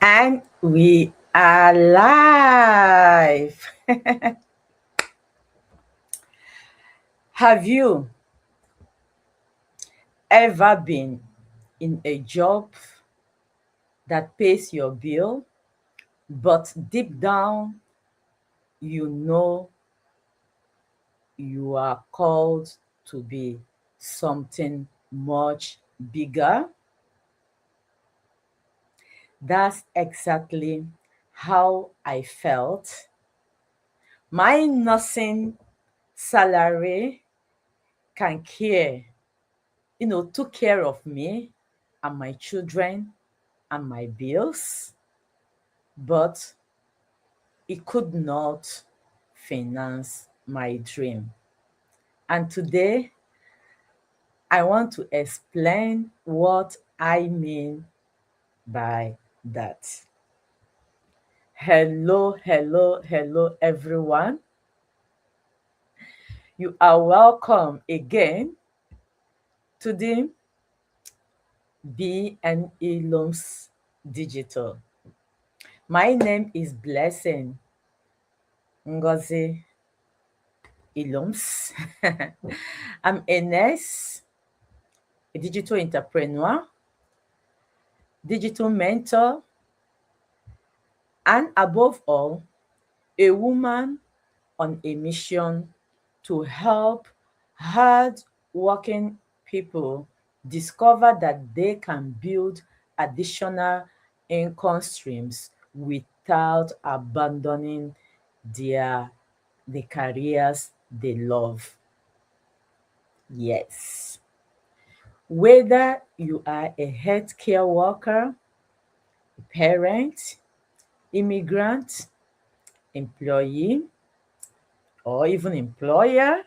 And we are live. Have you ever been in a job that pays your bill, but deep down you know you are called to be something much bigger? That's exactly how I felt. My nursing salary can care took care of me and my children and my bills, but it could not finance my dream. And today, I want to explain what I mean by that. Hello, hello, hello, everyone. You are welcome again to the BnilomsDigital. My name is Blessing Ngozi Iloms. I'm a nurse, a digital entrepreneur, digital mentor, and above all, a woman on a mission to help hard-working people discover that they can build additional income streams without abandoning the careers they love. Yes. Whether you are a healthcare worker, a parent, immigrant, employee, or even employer,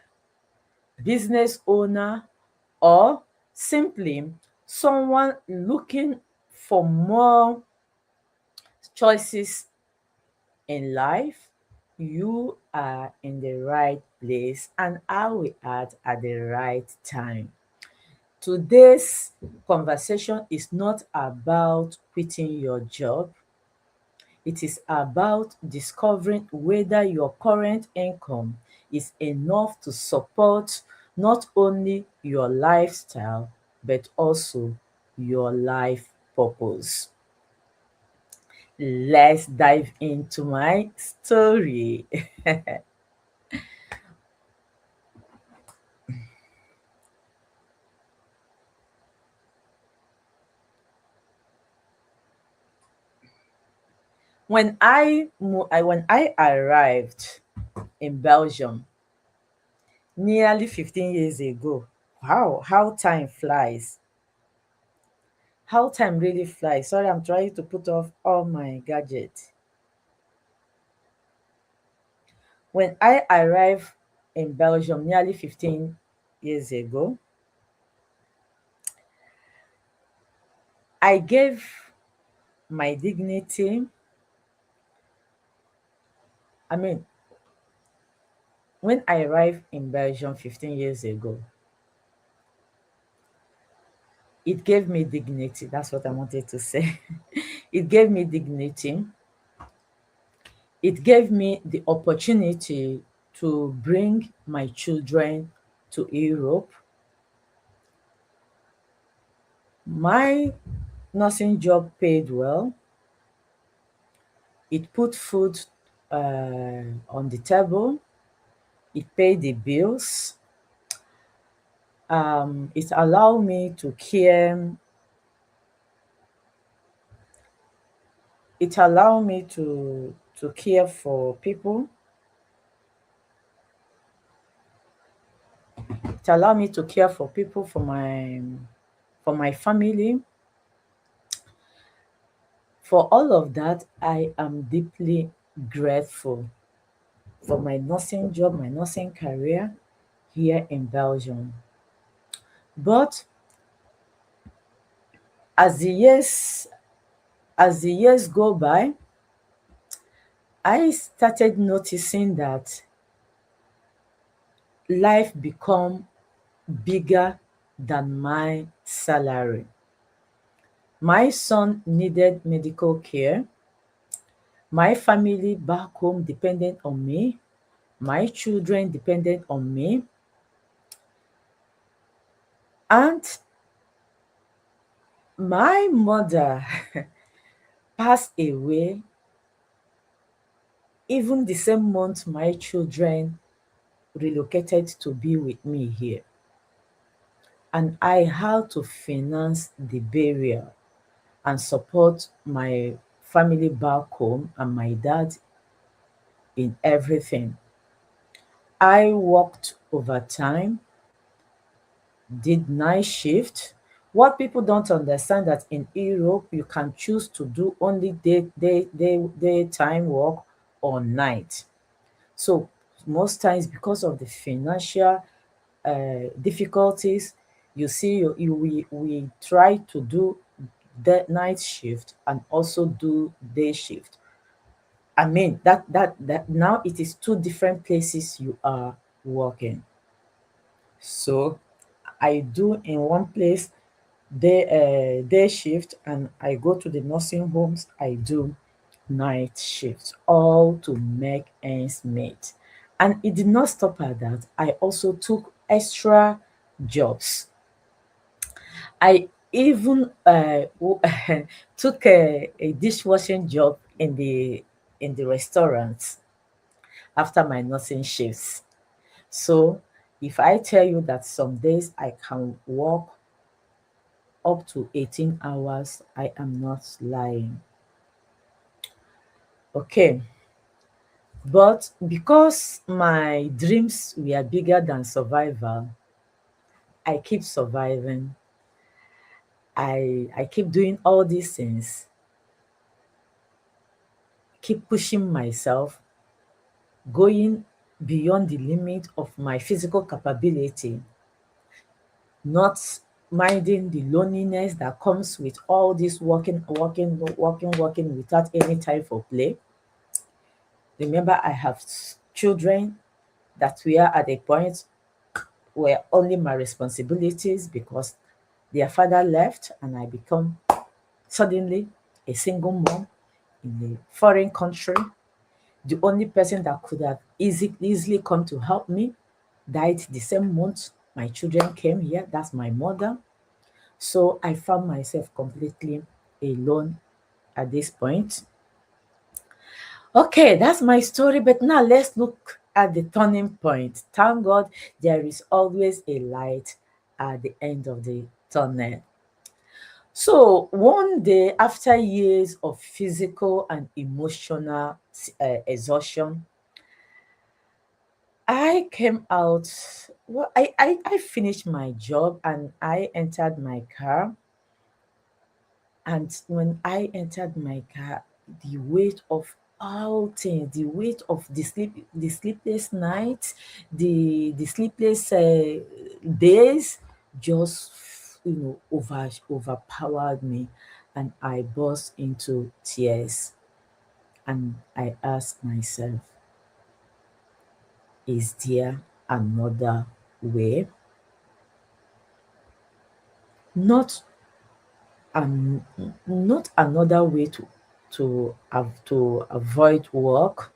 business owner, or simply someone looking for more choices in life, you are in the right place and I will add at the right time. Today's conversation is not about quitting your job. It is about discovering whether your current income is enough to support not only your lifestyle, but also your life purpose. Let's dive into my story. When I arrived in Belgium nearly 15 years ago, wow, how time flies. How time really flies. Sorry, I'm trying to put off all my gadgets. When I arrived in Belgium nearly 15 years ago, I gave my dignity. I mean, when I arrived in Belgium 15 years ago, it gave me dignity. That's what I wanted to say. It gave me dignity. It gave me the opportunity to bring my children to Europe. My nursing job paid well. It put food on the table. It paid the bills. It allowed me to care. It allowed me to care for people. It allowed me to care for people for my family. For all of that, I am deeply grateful for my nursing job, my nursing career here in Belgium. But as the years as the years go by, I started noticing that life become bigger than my salary. My son needed medical care. My family back home depended on me. My children depended on me. And my mother passed away even the same month my children relocated to be with me here. And I had to finance the burial and support my family back home and my dad in everything. I worked overtime, did night shift. What people don't understand that in Europe you can choose to do only daytime work or night. So most times because of the financial difficulties, you see we try to do the night shift and also do day shift. I mean that now it is two different places you are working. So I do in one place day shift, and I go to the nursing homes, I do night shift, all to make ends meet. And it did not stop at that. I also took extra jobs. I even took a dishwashing job in the restaurant after my nursing shifts. So if I tell you that some days I can work up to 18 hours, I am not lying. Okay. But because my dreams were bigger than survival, I keep surviving. I keep doing all these things, keep pushing myself, going beyond the limit of my physical capability, not minding the loneliness that comes with all this working without any time for play. Remember, I have children that we are at a point where only my responsibilities because their father left and I become suddenly a single mom in a foreign country. The only person that could have easily come to help me died the same month my children came here. That's my mother. So I found myself completely alone at this point. Okay, that's my story. But now let's look at the turning point. Thank God there is always a light at the end of the tunnel. So one day, after years of physical and emotional exhaustion, I came out. Well, I finished my job and I entered my car. And when I entered my car, the weight of all things, the weight of the sleepless nights, the sleepless days, just overpowered me, and I burst into tears. And I asked myself, is there another way? Not not another way to avoid work,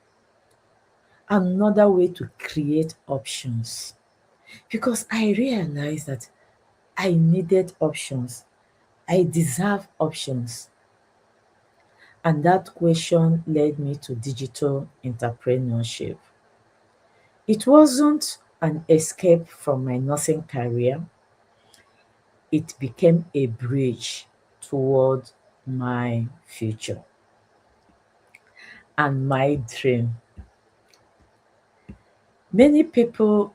another way to create options. Because I realized that I needed options. I deserve options. And that question led me to digital entrepreneurship. It wasn't an escape from my nursing career, it became a bridge toward my future and my dream. Many people,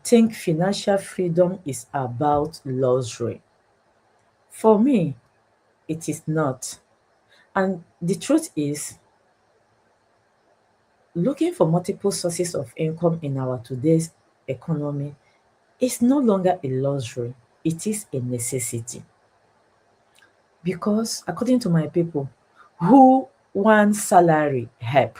think financial freedom is about luxury. For me, it is not. And the truth is, looking for multiple sources of income in our today's economy is no longer a luxury, it is a necessity. Because according to my people, who one salary help?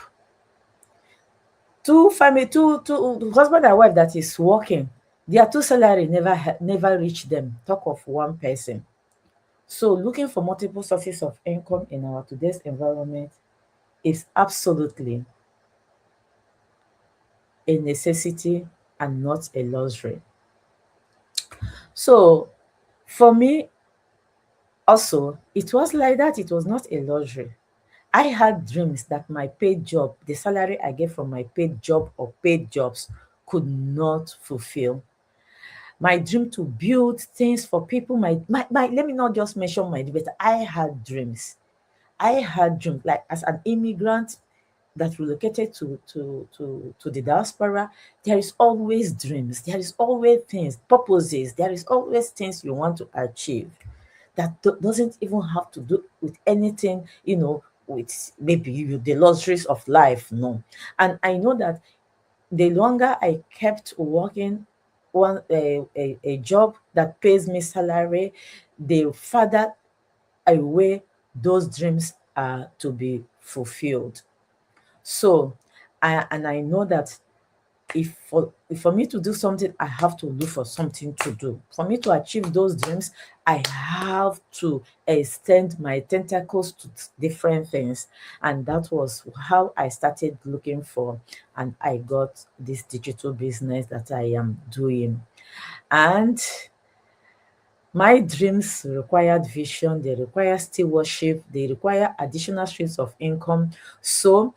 Two husband and wife that is working, their two salary never reach them. Talk of one person. So looking for multiple sources of income in our today's environment is absolutely a necessity and not a luxury. So for me also, it was like that. It was not a luxury. I had dreams that my paid job, the salary I get from my paid job or paid jobs, could not fulfill. My dream to build things for people, let me not just mention my dream, but I had dreams. I had dreams like as an immigrant that relocated to the diaspora, there is always dreams, there is always things, purposes, there is always things you want to achieve that doesn't even have to do with anything, with maybe the luxuries of life. No. And I know that the longer I kept working a job that pays me salary, the farther away those dreams are to be fulfilled. So, I know that if for me to do something, I have to look for something to do. For me to achieve those dreams, I have to extend my tentacles to different things. And that was how I started looking for, and I got this digital business that I am doing. And my dreams required vision, they require stewardship, they require additional streams of income. So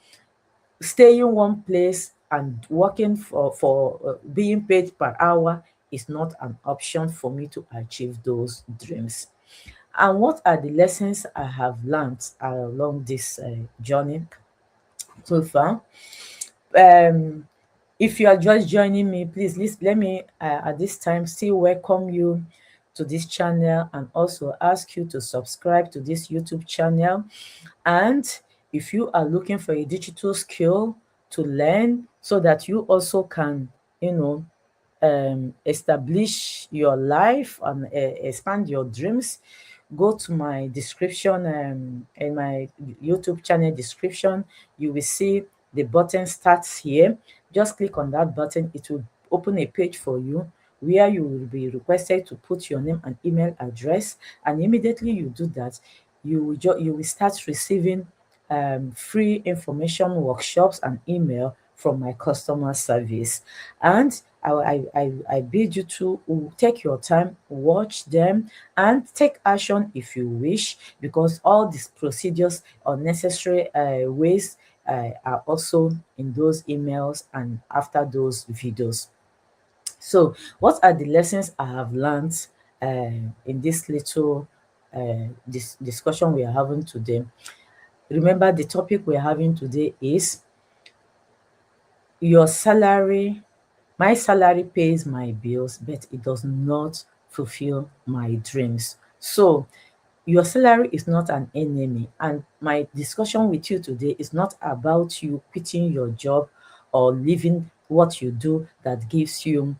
staying one place and working for being paid per hour is not an option for me to achieve those dreams. And what are the lessons I have learned along this journey so far? um if you are just joining me, please let me at this time still welcome you to this channel and also ask you to subscribe to this YouTube channel. And if you are looking for a digital skill to learn so that you also can, you know, establish your life and expand your dreams, go to my description, in my YouTube channel description. You will see the button starts here. Just click on that button. It will open a page for you where you will be requested to put your name and email address. And immediately you do that, you will start receiving free information workshops and email from my customer service. And I bid you to take your time, watch them, and take action if you wish, because all these procedures or necessary ways are also in those emails and after those videos. So, what are the lessons I have learned in this little this discussion we are having today? Remember, the topic we are having today is your salary. My salary pays my bills, but it does not fulfill my dreams. So, your salary is not an enemy. And my discussion with you today is not about you quitting your job or leaving what you do that gives you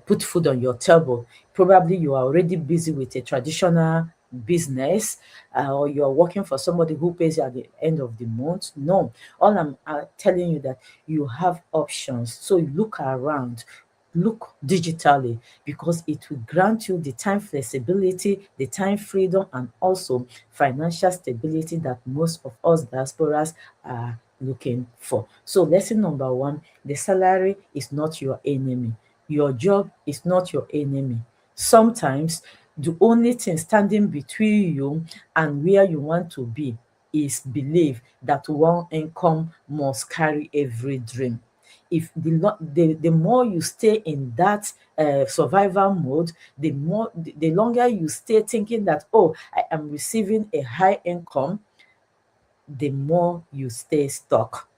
put food on your table. Probably you are already busy with a traditional business, or you are working for somebody who pays you at the end of the month. No, all I'm telling you that you have options. So look around, look digitally, because it will grant you the time flexibility, the time freedom, and also financial stability that most of us diasporas are looking for. So lesson number one, the salary is not your enemy. Your job is not your enemy. Sometimes the only thing standing between you and where you want to be is belief that one income must carry every dream. If the more you stay in that survival mode, the longer you stay thinking that, oh, I am receiving a high income, the more you stay stuck.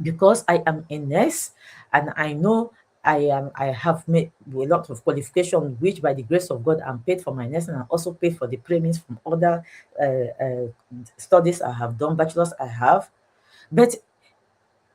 Because I am a nurse and I know I have made a lot of qualification, which by the grace of God I'm paid for my nursing and also paid for the premiums from other studies I have done, bachelors I have. But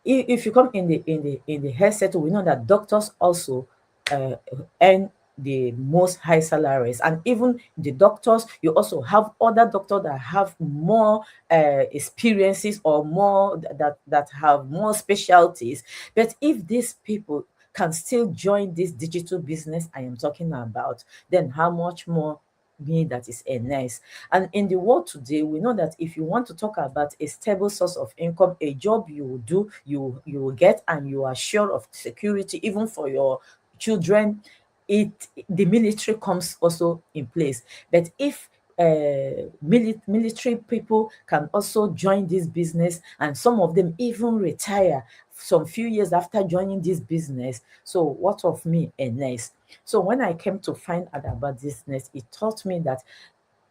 if you come in the health sector, we know that doctors also uh, earn the most high salaries. And even the doctors, you also have other doctors that have more experiences or more that have more specialties. But if these people can still join this digital business I am talking about, then how much more me that is a nurse. And in the world today, we know that if you want to talk about a stable source of income, a job you will do, you will get, and you are sure of security even for your children, it the military comes also in place. But if military people can also join this business, and some of them even retire some few years after joining this business, so what of me, a nurse? So when I came to find out about this nurse, it taught me that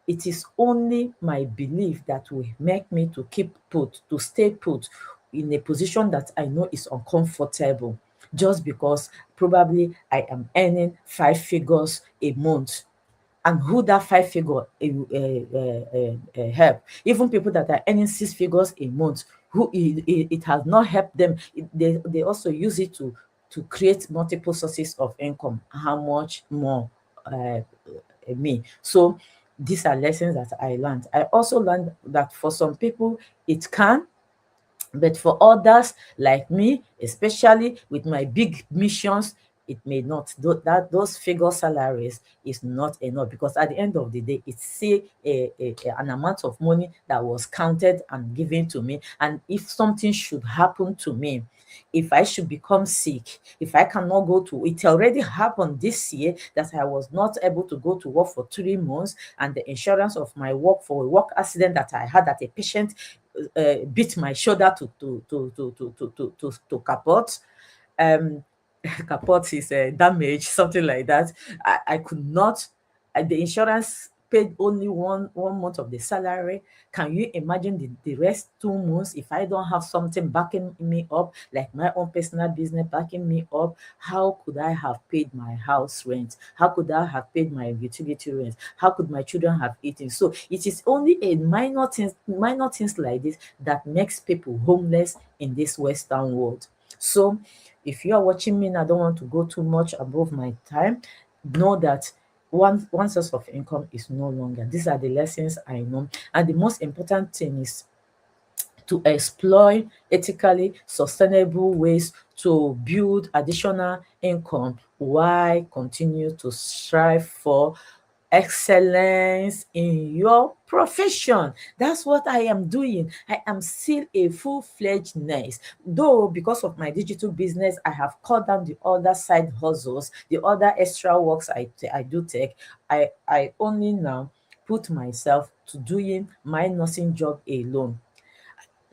it is only my belief that will make me to keep put, to stay put in a position that I know is uncomfortable, just because probably I am earning five figures a month. And who that five figure help? Even people that are earning six figures a month, who it has not helped them. They also use it to create multiple sources of income. How much more me? So these are lessons that I learned. I also learned that for some people it can, but for others like me, especially with my big missions, it may not. Those figure salaries is not enough, because at the end of the day, it's still an amount of money that was counted and given to me. And if something should happen to me, if I should become sick, if I cannot go to, it already happened this year that I was not able to go to work for 3 months, and the insurance of my work for a work accident that I had, that a patient beat my shoulder to kaput. Um, kaput is damage, something like that. I could not. The insurance paid only one month of the salary. Can you imagine the rest 2 months if I don't have something backing me up, like my own personal business backing me up? How could I have paid my house rent? How could I have paid my utility rent? How could my children have eaten? So it is only a minor things like this that makes people homeless in this Western world. So if you are watching me, and I don't want to go too much above my time, know that one source of income is no longer. These are the lessons I know. And the most important thing is to exploit ethically sustainable ways to build additional income, while continue to strive for excellence in your profession. That's what I am doing. I am still a full-fledged nurse, though because of my digital business I have cut down the other side hustles, the other extra works I do take. I only now put myself to doing my nursing job alone.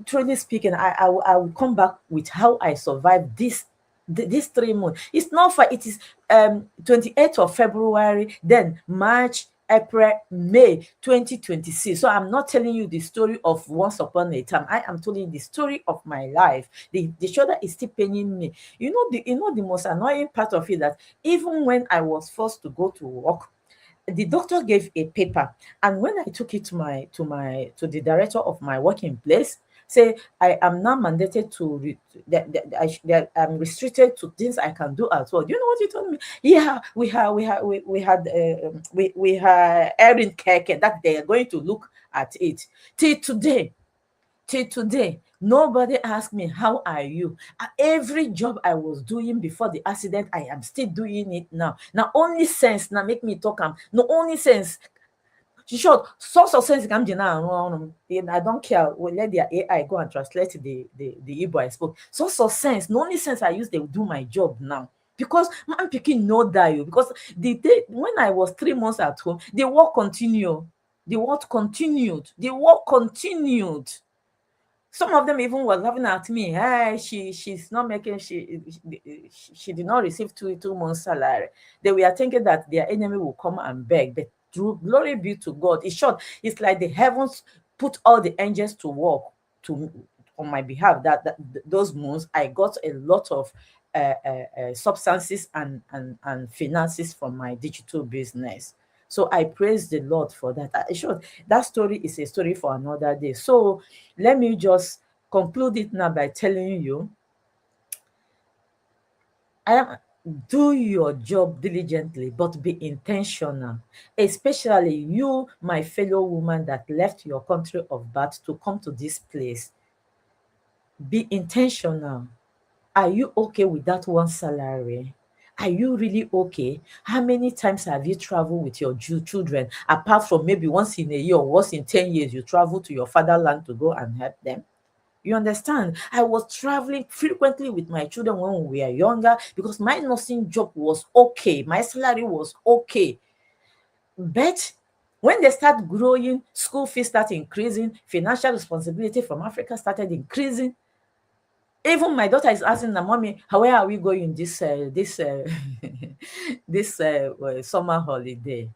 Truly speaking, I will come back with how I survived this 3 months. It's not for, it is 28th of February, then March, April, May 2026. So I'm not telling you the story of once upon a time. I am telling you the story of my life. The shoulder is still paining me. You know the most annoying part of it, that even when I was forced to go to work, the doctor gave a paper, and when I took it to the director of my working place, say I am now mandated to that I'm restricted to things I can do as well. Do you know what he told me? Yeah, we had Erin Keke that they are going to look at it. Till today, nobody asked me how are you. Every job I was doing before the accident, I am still doing it now. Now only sense now make me talk am. No only sense. Short source of sense come now. I don't care. We'll let their AI go and translate the Igbo I spoke. Source of sense. No only sense I use, they will do my job now. Because man picking no die. Because the day when I was 3 months at home, the work continued. The work continued. The work continued. Some of them even was laughing at me. Hey, she's not making, she did not receive two months salary. They were thinking that their enemy will come and beg, but through glory be to God. It's short. It's like the heavens put all the angels to work to on my behalf. Those months I got a lot of substances and finances from my digital business. So I praise the Lord for that. Sure, that story is a story for another day. So let me just conclude it now by telling you, do your job diligently, but be intentional. Especially you, my fellow woman that left your country of birth to come to this place. Be intentional. Are you okay with that one salary? Are you really okay? How many times have you traveled with your children, apart from maybe once in a year or once in 10 years, you travel to your fatherland to go and help them? You understand? I was traveling frequently with my children when we were younger because my nursing job was okay. My salary was okay. But when they start growing, school fees start increasing, financial responsibility from Africa started increasing. Even my daughter is asking the mommy, where are we going this this summer holiday?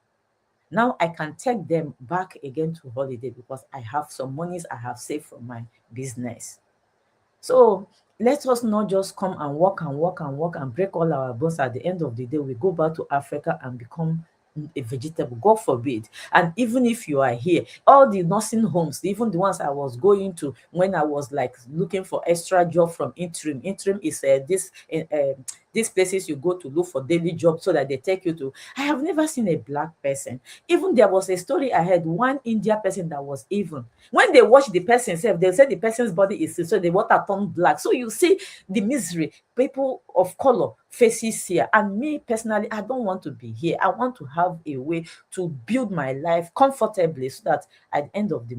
Now I can take them back again to holiday because I have some monies I have saved from my business. So let us not just come and work and work and work and break all our bones. At the end of the day, we go back to Africa and become a vegetable. God forbid. And even if you are here, all the nursing homes, even the ones I was going to when I was like looking for extra job from interim. Interim is these places you go to look for daily jobs so that they take you to. I have never seen a black person. Even there was a story I heard, one India person that was even. When they watch the person self, they say the person's body is so the water turned black. So you see the misery people of color faces here. And me personally, I don't want to be here. I want to have a way to build my life comfortably so that at the end of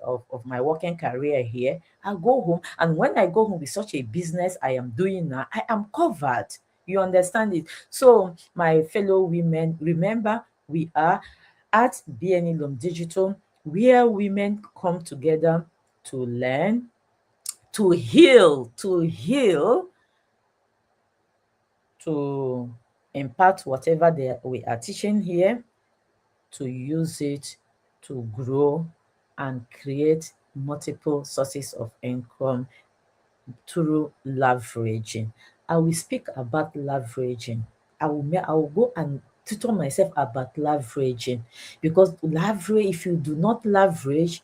of my working career here, I go home. And when I go home with such a business I am doing now, I am covered. You understand it? So, my fellow women, remember we are at BnLom Digital, where women come together to learn, to heal, to impart whatever we are teaching here, to use it to grow and create multiple sources of income through leveraging. I will speak about leveraging. I will go and tutor myself about leveraging, because leverage, if you do not leverage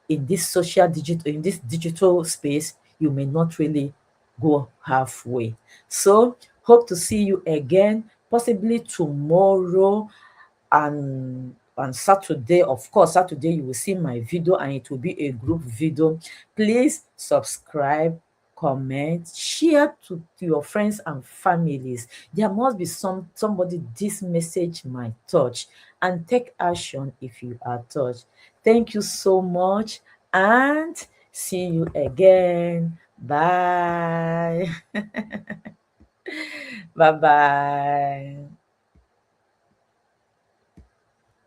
in this in this digital space, you may not really go halfway. So hope to see you again, possibly tomorrow and on Saturday. Of course, Saturday you will see my video and it will be a group video. Please subscribe, comment, share to your friends and families. There must be somebody this message might touch, and take action if you are touched. Thank you so much and see you again. Bye. Bye bye.